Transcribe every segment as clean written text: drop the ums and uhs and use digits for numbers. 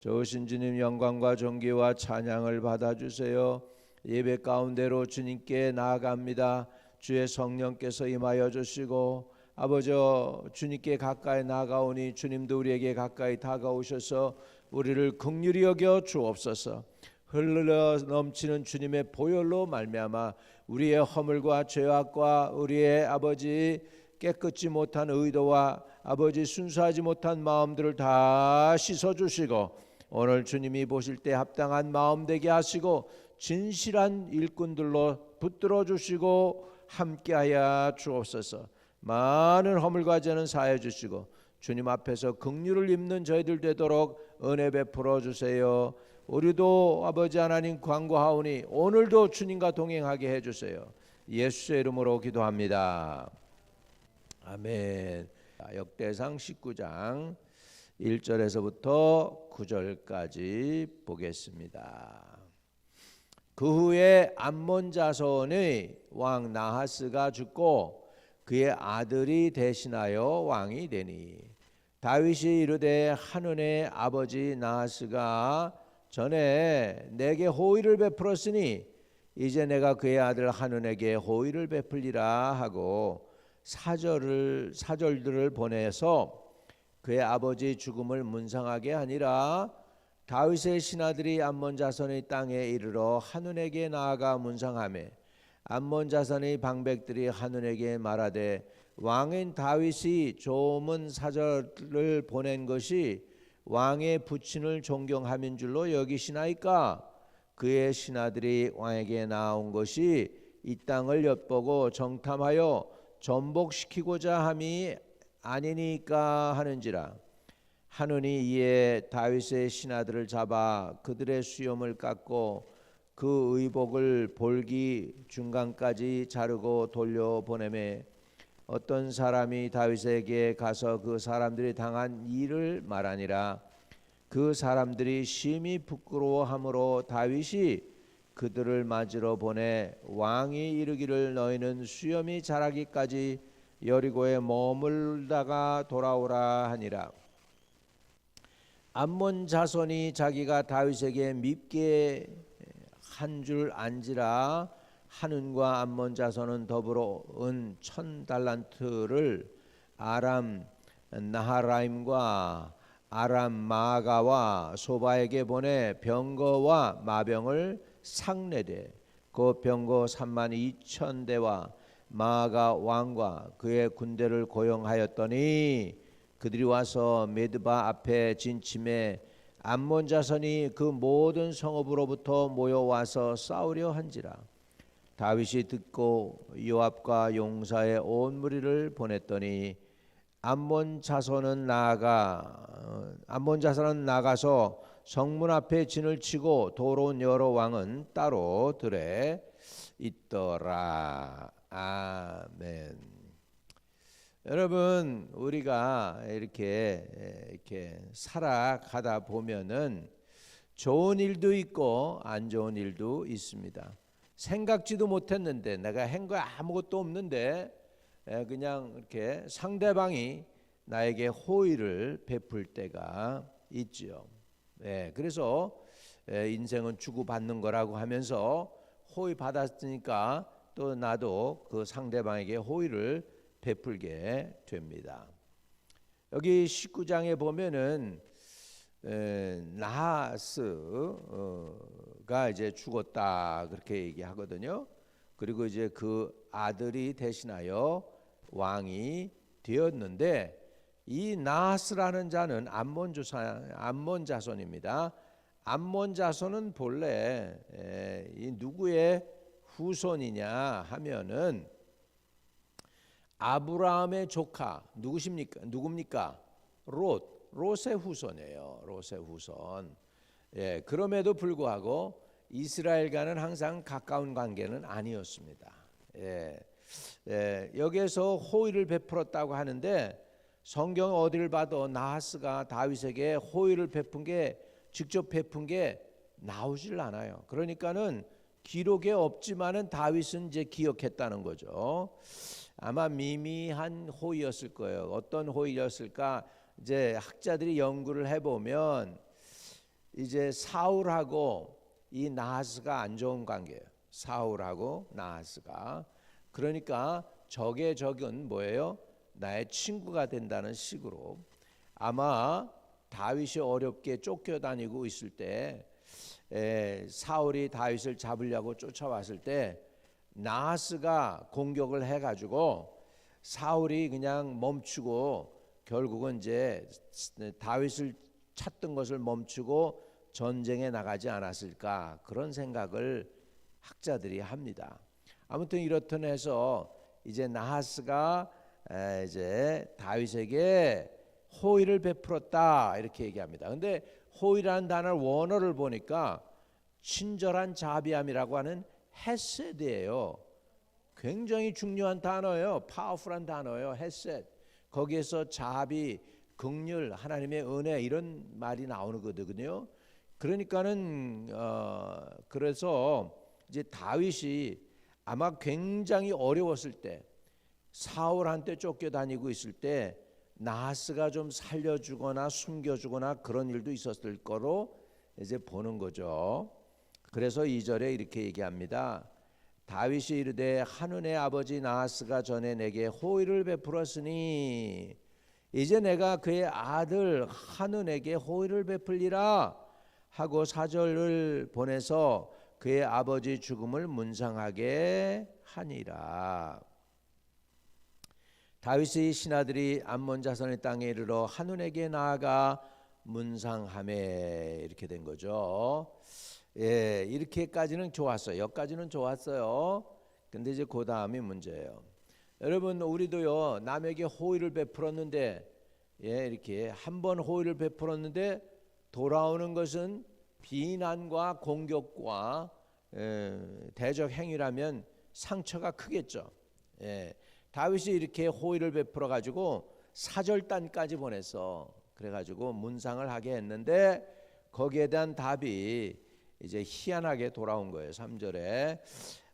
좋으신 주님, 영광과 존귀와 찬양을 받아주세요. 예배 가운데로 주님께 나아갑니다. 주의 성령께서 임하여 주시고, 아버지 주님께 가까이 나아가오니 주님도 우리에게 가까이 다가오셔서 우리를 긍휼히 여겨 주옵소서. 흘러 넘치는 주님의 보혈로 말미암아 우리의 허물과 죄악과 우리의 아버지 깨끗지 못한 의도와 아버지 순수하지 못한 마음들을 다 씻어주시고, 오늘 주님이 보실 때 합당한 마음 되게 하시고 진실한 일꾼들로 붙들어 주시고 함께하여 주옵소서. 많은 허물과 죄는 사해 주시고 주님 앞에서 긍휼을 입는 저희들 되도록 은혜 베풀어 주세요. 우리도 아버지 하나님 간구하오니 오늘도 주님과 동행하게 해주세요. 예수의 이름으로 기도합니다. 아멘. 역대상 19장 1절에서부터 9절까지 보겠습니다. 그 후에 암몬 자손의 왕 나하스가 죽고 그의 아들이 대신하여 왕이 되니, 다윗이 이르되 한운의 아버지 나하스가 전에 내게 호의를 베풀었으니 이제 내가 그의 아들 한운에게 호의를 베풀리라 하고 사절들을 보내서 그의 아버지 죽음을 문상하게 하니라. 다윗의 신하들이 암몬 자손의 땅에 이르러 한운에게 나아가 문상하매 암몬 자손의 방백들이 한운에게 말하되, 왕인 다윗이 조문 사절을 보낸 것이 왕의 부친을 존경함인 줄로 여기시나이까? 그의 신하들이 왕에게 나온 것이 이 땅을 엿보고 정탐하여 전복시키고자 함이 아니니까 하는지라. 한운이 이에 다윗의 신하들을 잡아 그들의 수염을 깎고 그 의복을 볼기 중간까지 자르고 돌려보내매 어떤 사람이 다윗에게 가서 그 사람들이 당한 일을 말하니라. 그 사람들이 심히 부끄러워함으로 다윗이 그들을 맞으러 보내 왕이 이르기를 너희는 수염이 자라기까지 여리고에 머물다가 돌아오라 하니라. 암몬 자손이 자기가 다윗에게 밉게 한 줄 안지라. 한운과 암몬 자손은 더불어 은 1000달란트를 아람 나하라임과 아람 마가와 소바에게 보내 병거와 마병을 상례되 그 병거 32,000대와 마가 왕과 그의 군대를 고용하였더니 그들이 와서 메드바 앞에 진침해 암몬 자손이 그 모든 성읍으로부터 모여와서 싸우려 한지라. 다윗이 듣고 요압과 용사의 온 무리를 보냈더니 암몬 자손은 나가서 성문 앞에 진을 치고 돌아온 여러 왕은 따로 들에 있더라. 아멘. 여러분, 우리가 이렇게 살아가다 보면은 좋은 일도 있고 안 좋은 일도 있습니다. 생각지도 못했는데 내가 한 거 아무것도 없는데 그냥 이렇게 상대방이 나에게 호의를 베풀 때가 있죠. 그래서 인생은 주고받는 거라고 하면서 호의 받았으니까 또 나도 그 상대방에게 호의를 베풀게 됩니다. 여기 19장에 보면은 나하스가 이제 죽었다 그렇게 얘기하거든요. 그리고 이제 그 아들이 대신하여 왕이 되었는데, 이 나하스라는 자는 암몬 자손입니다. 암몬 자손은 본래 이 누구의 후손이냐 하면은 아브라함의 조카 누굽니까? 롯의 후손이에요. 롯의 후손. 그럼에도 불구하고 이스라엘과는 항상 가까운 관계는 아니었습니다. 여기에서 호의를 베풀었다고 하는데 성경 어디를 봐도 나하스가 다윗에게 호의를 직접 베푼 게 나오질 않아요. 그러니까는 기록에 없지만은 다윗은 이제 기억했다는 거죠. 아마 미미한 호의였을 거예요. 어떤 호의였을까? 이제 학자들이 연구를 해보면 이제 사울하고 이 나하스가 안 좋은 관계예요. 사울하고 나하스가. 그러니까 적의 적은 뭐예요? 나의 친구가 된다는 식으로. 아마 다윗이 어렵게 쫓겨다니고 있을 때 사울이 다윗을 잡으려고 쫓아왔을 때 나하스가 공격을 해가지고 사울이 그냥 멈추고 결국은 이제 다윗을 찾던 것을 멈추고 전쟁에 나가지 않았을까, 그런 생각을 학자들이 합니다. 아무튼 이렇든 해서 이제 나하스가 이제 다윗에게 호의를 베풀었다 이렇게 얘기합니다. 근데 호의라는 단어 원어를 보니까 친절한 자비함이라고 하는 헤세드예요. 굉장히 중요한 단어예요. 파워풀한 단어예요. 헤세드. 거기에서 자비, 긍휼, 하나님의 은혜 이런 말이 나오는 거거든요. 그러니까는 그래서 이제 다윗이 아마 굉장히 어려웠을 때, 사울한테 쫓겨다니고 있을 때 나하스가 좀 살려주거나 숨겨주거나 그런 일도 있었을 거로 이제 보는 거죠. 그래서 2절에 이렇게 얘기합니다. 다윗이 이르되 한운의 아버지 나하스가 전에 내게 호의를 베풀었으니 이제 내가 그의 아들 한운에게 호의를 베풀리라 하고 사절을 보내서 그의 아버지 죽음을 문상하게 하니라. 다윗의 신하들이 암몬 자손의 땅에 이르러 한운에게 나아가 문상하매 이렇게 된 거죠. 예, 이렇게까지는 좋았어요. 여기까지는 좋았어요. 근데 이제 그 다음이 문제예요. 여러분, 우리도요 남에게 호의를 베풀었는데, 예, 이렇게 한번 호의를 베풀었는데 돌아오는 것은 비난과 공격과 대적 행위라면 상처가 크겠죠. 예, 다윗이 이렇게 호의를 베풀어 가지고 사절단까지 보냈어. 그래 가지고 문상을 하게 했는데 거기에 대한 답이 이제 희한하게 돌아온 거예요. 3절에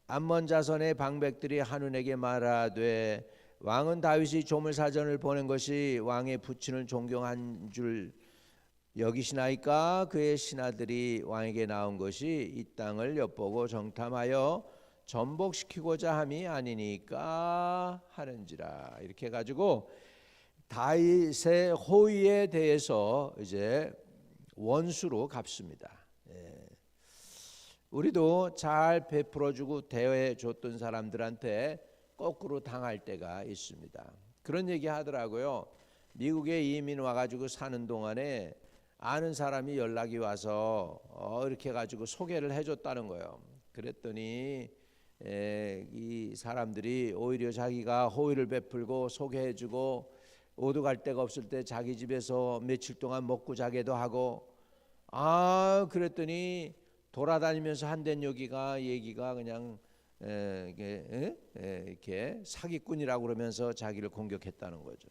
암몬 자손의 방백들이 한운에게 말하되 왕은 다윗이 조물사전을 보낸 것이 왕의 부친을 존경한 줄 여기시나이까? 그의 신하들이 왕에게 나온 것이 이 땅을 엿보고 정탐하여 전복시키고자 함이 아니니까 하는지라. 이렇게 해가지고 다윗의 호의에 대해서 이제 원수로 갚습니다. 예. 우리도 잘 베풀어주고 대해줬던 사람들한테 거꾸로 당할 때가 있습니다. 그런 얘기 하더라고요. 미국에 이민 와가지고 사는 동안에 아는 사람이 연락이 와서 이렇게 해가지고 소개를 해줬다는 거예요. 그랬더니 이 사람들이 오히려 자기가 호의를 베풀고 소개해주고 오도 갈 데가 없을 때 자기 집에서 며칠 동안 먹고 자게도 하고, 그랬더니 돌아다니면서 한된 얘기가 그냥 이렇게 사기꾼이라고 그러면서 자기를 공격했다는 거죠.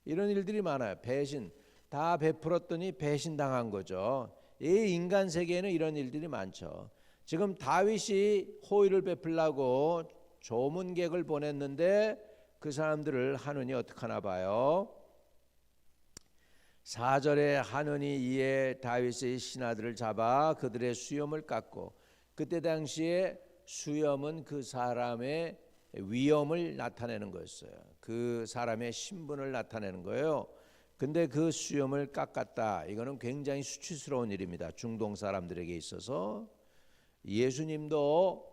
이런 일들이 많아요. 배신, 다 베풀었더니 배신당한 거죠. 이 인간 세계에는 이런 일들이 많죠. 지금 다윗이 호의를 베풀라고 조문객을 보냈는데 그 사람들을 한운이 어떻게 하나 봐요. 4절에 한운이 이에 다윗의 신하들을 잡아 그들의 수염을 깎고, 그때 당시에 수염은 그 사람의 위엄을 나타내는 거였어요. 그 사람의 신분을 나타내는 거예요. 근데 그 수염을 깎았다. 이거는 굉장히 수치스러운 일입니다. 중동 사람들에게 있어서. 예수님도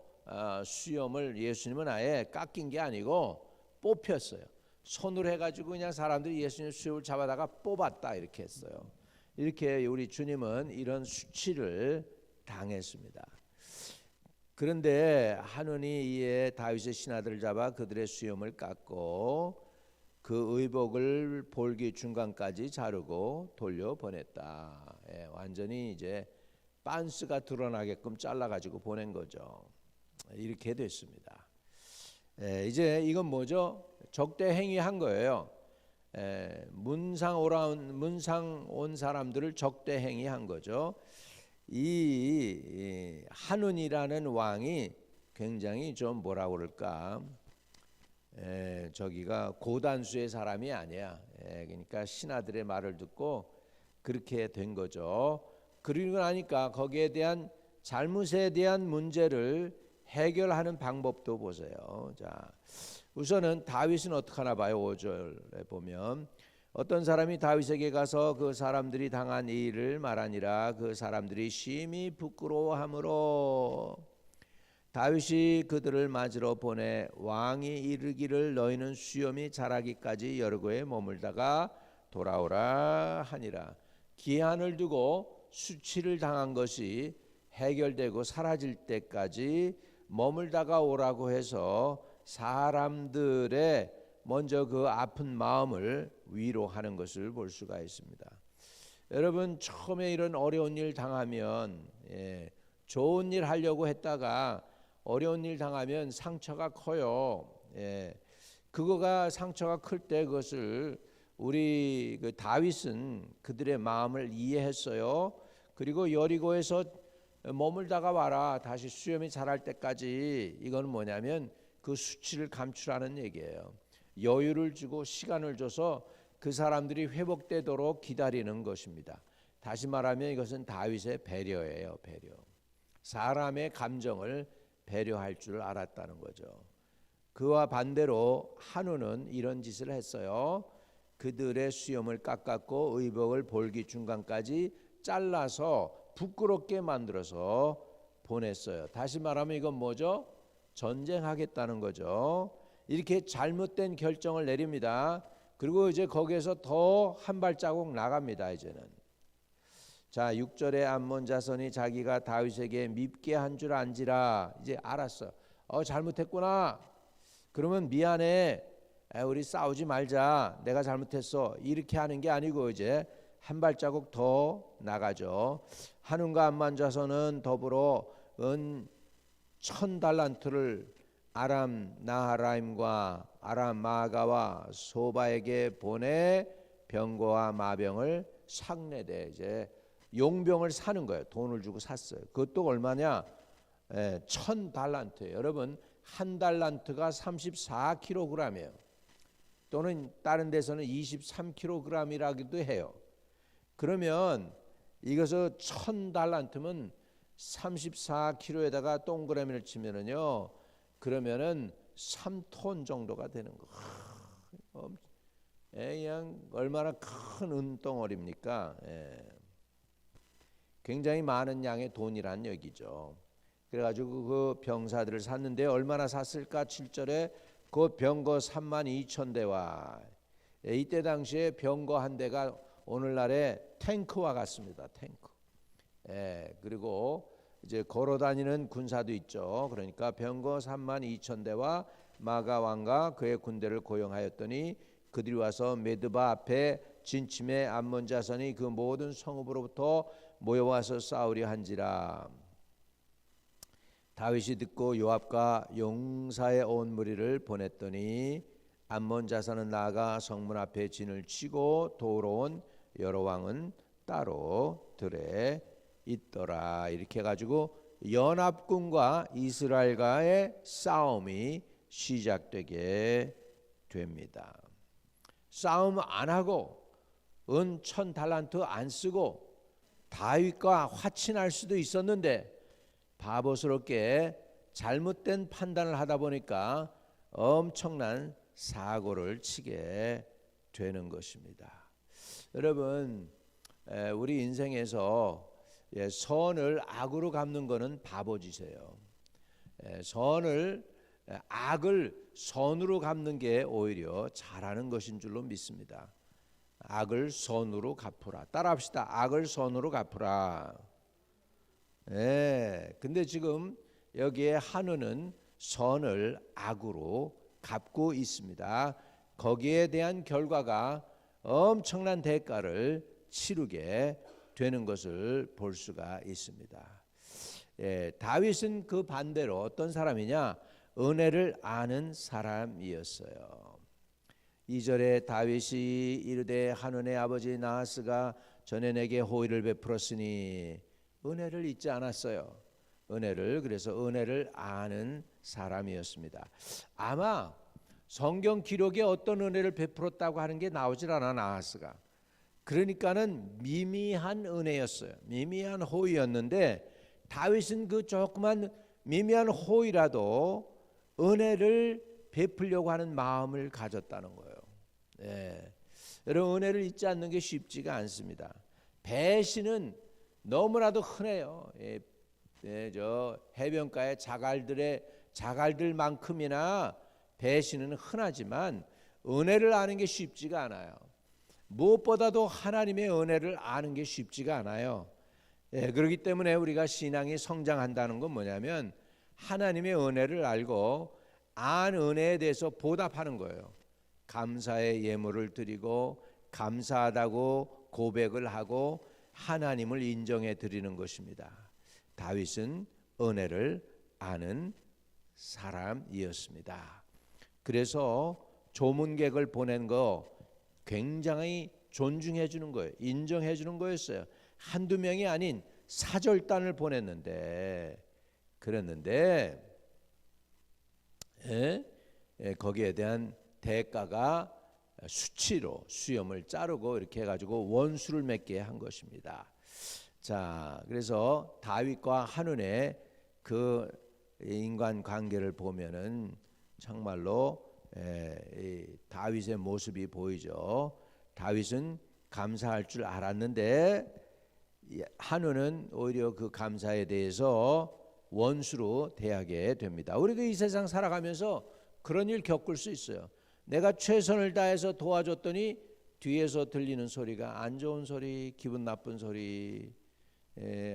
수염을, 예수님은 아예 깎인 게 아니고 뽑혔어요. 손으로 해가지고 그냥 사람들이 예수님 수염을 잡아다가 뽑았다 이렇게 했어요. 이렇게 우리 주님은 이런 수치를 당했습니다. 그런데 한운이 이에 다윗의 신하들을 잡아 그들의 수염을 깎고 그 의복을 볼기 중간까지 자르고 돌려보냈다. 예, 완전히 이제 빤스가 드러나게끔 잘라가지고 보낸 거죠. 이렇게 됐습니다. 이제 이건 뭐죠? 적대 행위한 거예요. 문상 온 사람들을 적대 행위한 거죠. 이 한운이라는 왕이 굉장히 좀 뭐라고 그럴까? 저기가 고단수의 사람이 아니야. 그러니까 신하들의 말을 듣고 그렇게 된 거죠. 그리고 나니까 거기에 대한 잘못에 대한 문제를 해결하는 방법도 보세요. 자, 우선은 다윗은 어떻게 하나 봐요. 5절에 보면 어떤 사람이 다윗에게 가서 그 사람들이 당한 이 일을 말하니라. 그 사람들이 심히 부끄러워하므로 다윗이 그들을 맞으러 보내 왕이 이르기를 너희는 수염이 자라기까지 여리고에 머물다가 돌아오라 하니라. 기한을 두고 수치를 당한 것이 해결되고 사라질 때까지 머물다가 오라고 해서 사람들의 먼저 그 아픈 마음을 위로하는 것을 볼 수가 있습니다. 여러분, 처음에 이런 어려운 일 당하면 좋은 일 하려고 했다가 어려운 일 당하면 상처가 커요. 그거가 상처가 클 때 그것을 우리 그 다윗은 그들의 마음을 이해했어요. 그리고 여리고에서 머물다가 와라. 다시 수염이 자랄 때까지. 이건 뭐냐면 그 수치를 감추라는 얘기예요. 여유를 주고 시간을 줘서 그 사람들이 회복되도록 기다리는 것입니다. 다시 말하면 이것은 다윗의 배려예요. 배려. 사람의 감정을 배려할 줄 알았다는 거죠. 그와 반대로 한우는 이런 짓을 했어요. 그들의 수염을 깎았고 의복을 볼기 중간까지 잘라서 부끄럽게 만들어서 보냈어요. 다시 말하면 이건 뭐죠? 전쟁하겠다는 거죠. 이렇게 잘못된 결정을 내립니다. 그리고 이제 거기에서 더 한 발자국 나갑니다. 이제는. 자, 6절에 암몬 자손이 자기가 다윗에게 밉게 한 줄 안지라. 이제 알았어. 잘못했구나. 그러면 미안해. 우리 싸우지 말자. 내가 잘못했어. 이렇게 하는 게 아니고 이제 한 발자국 더 나가죠. 한운과 암몬 자손은 더불어 은 1000달란트를 아람 나하라임과 아람 마가와 소바에게 보내 병거와 마병을 상례돼. 이제 용병을 사는 거예요. 돈을 주고 샀어요. 그것도 얼마냐? 1000달란트예요. 여러분, 한 달란트가 34kg이에요. 또는 다른 데서는 23kg이라기도 해요. 그러면 이것을 1000달란트면 34kg에다가 동그라미를 치면은요, 그러면은 3톤 정도가 되는 거. 그냥 얼마나 큰 은덩어리입니까? 굉장히 많은 양의 돈이란 얘기죠. 그래가지고 그 병사들을 샀는데 얼마나 샀을까? 7절에 그 병거 32,000대와 이때 당시에 병거 한 대가 오늘날의 탱크와 같습니다. 탱크. 그리고 이제 걸어다니는 군사도 있죠. 그러니까 병거 32,000대와 마가 왕과 그의 군대를 고용하였더니 그들이 와서 메드바 앞에 진침에 암몬 자손이 그 모든 성읍으로부터 모여와서 싸우려 한지라. 다윗이 듣고 요압과 용사의 온 무리를 보냈더니 암몬 자손은 나아가 성문 앞에 진을 치고 도로온 여러 왕은 따로 들에 있더라. 이렇게 해가지고 연합군과 이스라엘과의 싸움이 시작되게 됩니다. 싸움 안 하고 은 1000달란트 안 쓰고 다윗과 화친할 수도 있었는데 바보스럽게 잘못된 판단을 하다 보니까 엄청난 사고를 치게 되는 것입니다. 여러분, 우리 인생에서 선을 악으로 갚는 것은 바보짓이에요. 악을 선으로 갚는 게 오히려 잘하는 것인 줄로 믿습니다. 악을 선으로 갚으라. 따라합시다. 악을 선으로 갚으라. 근데 지금 여기에 한우는 선을 악으로 갚고 있습니다. 거기에 대한 결과가 엄청난 대가를 치르게 되는 것을 볼 수가 있습니다. 다윗은 그 반대로 어떤 사람이냐? 은혜를 아는 사람이었어요. 2절에 다윗이 이르되 한운의 아버지 나하스가 전에 내게 호의를 베풀었으니 은혜를 잊지 않았어요. 그래서 은혜를 아는 사람이었습니다. 아마 성경 기록에 어떤 은혜를 베풀었다고 하는 게 나오질 않아. 나하스가 그러니까는 미미한 은혜였어요. 미미한 호의였는데 다윗은 그 조그만 미미한 호의라도 은혜를 베풀려고 하는 마음을 가졌다는 거예요. 예. 여러분, 은혜를 잊지 않는 게 쉽지가 않습니다. 배신은 너무나도 흔해요. 저 해변가의 자갈들만큼이나 배신은 흔하지만 은혜를 아는 게 쉽지가 않아요. 무엇보다도 하나님의 은혜를 아는 게 쉽지가 않아요. 그렇기 때문에 우리가 신앙이 성장한다는 건 뭐냐면 하나님의 은혜를 알고 안 은혜에 대해서 보답하는 거예요. 감사의 예물을 드리고 감사하다고 고백을 하고 하나님을 인정해 드리는 것입니다. 다윗은 은혜를 아는 사람이었습니다. 그래서 조문객을 보낸 거 굉장히 존중해 주는 거예요. 인정해 주는 거였어요. 한두 명이 아닌 사절단을 보냈는데 그랬는데 거기에 대한 대가가 수치로 수염을 자르고 이렇게 해가지고 원수를 맺게 한 것입니다. 자, 그래서 다윗과 한운의 그 인간 관계를 보면은 정말로 다윗의 모습이 보이죠. 다윗은 감사할 줄 알았는데 한운은 오히려 그 감사에 대해서 원수로 대하게 됩니다. 우리도 이 세상 살아가면서 그런 일 겪을 수 있어요. 내가 최선을 다해서 도와줬더니 뒤에서 들리는 소리가 안 좋은 소리, 기분 나쁜 소리,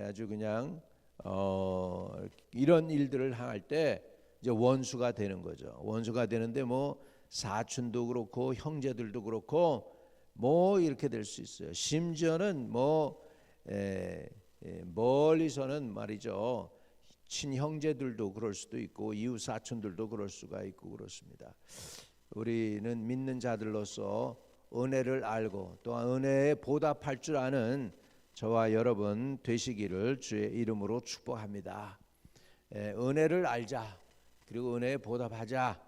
아주 그냥 이런 일들을 할 때 이제 원수가 되는 거죠. 원수가 되는데 뭐 사촌도 그렇고 형제들도 그렇고 뭐 이렇게 될 수 있어요. 심지어는 뭐 멀리서는 말이죠. 친형제들도 그럴 수도 있고 이웃 사촌들도 그럴 수가 있고 그렇습니다. 우리는 믿는 자들로서 은혜를 알고 또한 은혜에 보답할 줄 아는 저와 여러분 되시기를 주의 이름으로 축복합니다. 은혜를 알자. 그리고 은혜에 보답하자.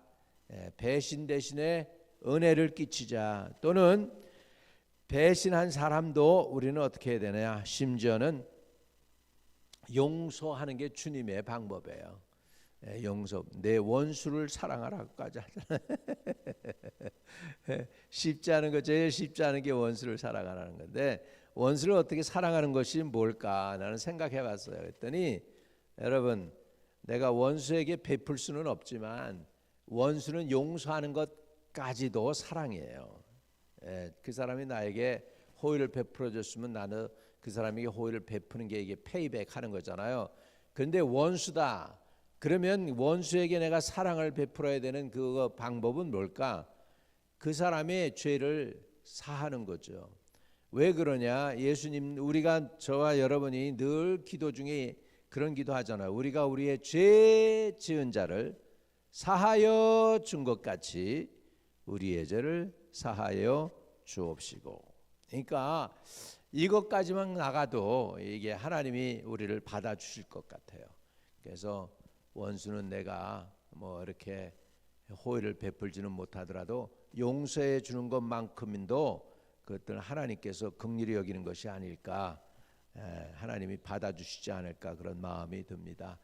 배신 대신에 은혜를 끼치자. 또는 배신한 사람도 우리는 어떻게 해야 되냐? 심지어는 용서하는 게 주님의 방법이에요. 용서. 내 원수를 사랑하라고까지 하잖아요. 쉽지 않은 거, 제일 쉽지 않은 게 원수를 사랑하라는 건데 원수를 어떻게 사랑하는 것이 뭘까 나는 생각해 봤어요. 그랬더니 여러분, 내가 원수에게 베풀 수는 없지만 원수는 용서하는 것까지도 사랑이에요. 그 사람이 나에게 호의를 베풀어 줬으면 나는 그 사람에게 호의를 베푸는 게 이게 페이백 하는 거잖아요. 그런데 원수다. 그러면 원수에게 내가 사랑을 베풀어야 되는 그 방법은 뭘까? 그 사람의 죄를 사하는 거죠. 왜 그러냐? 예수님, 우리가 저와 여러분이 늘 기도 중에 그런 기도 하잖아요. 우리가 우리의 죄 지은 자를 사하여 준 것 같이 우리의 죄를 사하여 주옵시고. 그러니까 이것까지만 나가도 이게 하나님이 우리를 받아주실 것 같아요. 그래서 원수는 내가 뭐 이렇게 호의를 베풀지는 못하더라도 용서해 주는 것만큼도 그것들은 하나님께서 긍휼히 여기는 것이 아닐까, 하나님이 받아주시지 않을까 그런 마음이 듭니다.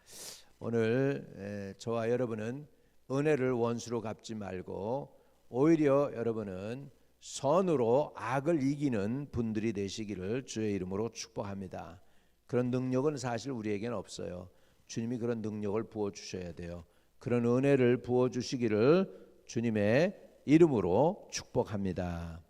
오늘 저와 여러분은 은혜를 원수로 갚지 말고 오히려 여러분은 선으로 악을 이기는 분들이 되시기를 주의 이름으로 축복합니다. 그런 능력은 사실 우리에게는 없어요. 주님이 그런 능력을 부어주셔야 돼요. 그런 은혜를 부어주시기를 주님의 이름으로 축복합니다.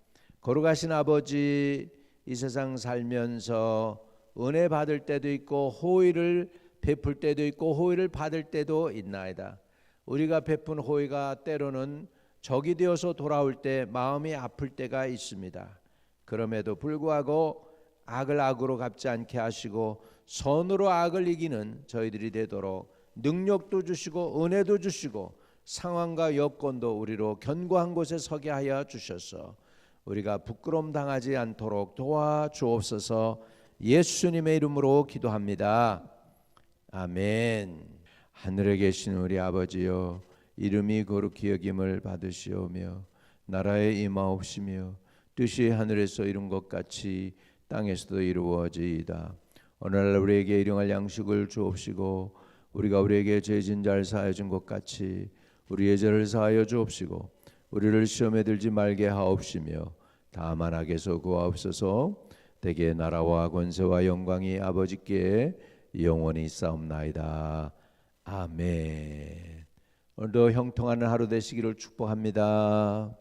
거룩하신 아버지, 이 세상 살면서 은혜 받을 때도 있고 호의를 베풀 때도 있고 호의를 받을 때도 있나이다. 우리가 베푼 호의가 때로는 적이 되어서 돌아올 때 마음이 아플 때가 있습니다. 그럼에도 불구하고 악을 악으로 갚지 않게 하시고 선으로 악을 이기는 저희들이 되도록 능력도 주시고 은혜도 주시고 상황과 여건도 우리로 견고한 곳에 서게 하여 주셔서 우리가 부끄러움 당하지 않도록 도와주옵소서. 예수님의 이름으로 기도합니다. 아멘. 하늘에 계신 우리 아버지여, 이름이 거룩히 여김을 받으시오며 나라에 임하옵시며 뜻이 하늘에서 이룬 것 같이 땅에서도 이루어지이다. 오늘날 우리에게 일용할 양식을 주옵시고 우리가 우리에게 죄진 자를 사하여 준 것 같이 우리의 죄를 사하여 주옵시고 우리를 시험에 들지 말게 하옵시며 다만 악에서 구하옵소서. 대개 나라와 권세와 영광이 아버지께 영원히 싸움나이다. 아멘. 오늘도 형통하는 하루 되시기를 축복합니다.